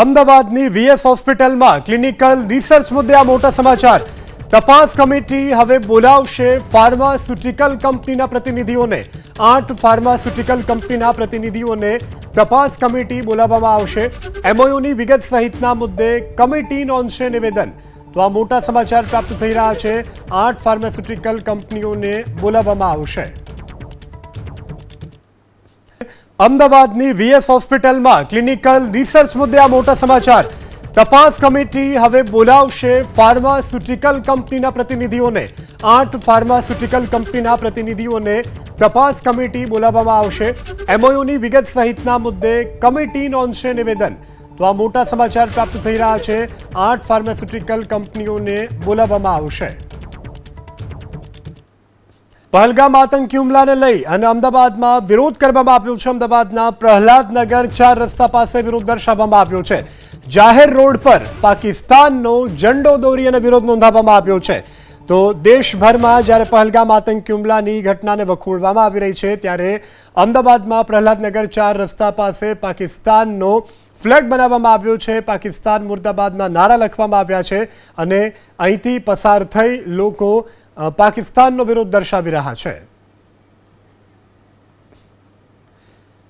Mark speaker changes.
Speaker 1: અમદાવાદની વીએસ હોસ્પિટલમાં clinical research મુદ્દે આ મોટા સમાચાર। તપાસ કમિટી હવે બોલાવશે ફાર્માસ્યુટિકલ કંપનીના પ્રતિનિધિઓને। 8 ફાર્માસ્યુટિકલ કંપનીના પ્રતિનિધિઓને તપાસ કમિટી બોલાવવામાં આવશે। એમઓયુની વિગત સહિતના મુદ્દે કમિટી નોંધશે નિવેદન। તો આ મોટા સમાચાર પ્રાપ્ત થઈ રહ્યા છે। 8 ફાર્માસ્યુટિકલ કંપનીઓને બોલાવવામાં આવશે। અમદાવાદની વીએસ હોસ્પિટલમાં ક્લિનિકલ રિસર્ચ મુદ્દે આ મોટા સમાચાર। તપાસ કમિટી હવે બોલાવશે ફાર્માસ્યુટિકલ કંપનીના પ્રતિનિધિઓને। 8 ફાર્માસ્યુટિકલ કંપનીના પ્રતિનિધિઓને તપાસ કમિટી બોલાવવામાં આવશે। એમઓયુની વિગત સહિતના મુદ્દે કમિટી નોંધશે નિવેદન। તો આ મોટા સમાચાર પ્રાપ્ત થઈ રહ્યા છે। 8 ફાર્માસ્યુટિકલ કંપનીઓને બોલાવવામાં આવશે। પહલગામ આતંકી હુમલાને લઈ અને અમદાવાદમાં વિરોધ કરવામાં આવ્યો છે। અમદાવાદના પ્રહલાદનગર 4 રસ્તા પાસે વિરોધ દર્શાવવામાં આવ્યો છે। જાહેર રોડ પર પાકિસ્તાનનો ઝંડો દોરી અને વિરોધ નોંધાવવામાં આવ્યો છે। તો દેશભરમાં જ્યારે પહલગામ આતંકી હુમલાની ઘટનાને વખોડવામાં આવી રહી છે, ત્યારે અમદાવાદમાં પ્રહલાદનગર 4 રસ્તા પાસે પાકિસ્તાનનો ફ્લેગ બનાવવામાં આવ્યો છે। પાકિસ્તાન મુર્દાબાદના નારા લખવામાં આવ્યા છે અને અહીંથી પસાર થઈ લોકો પાકિસ્તાનનો વિરોધ દર્શાવી રહ્યા છે।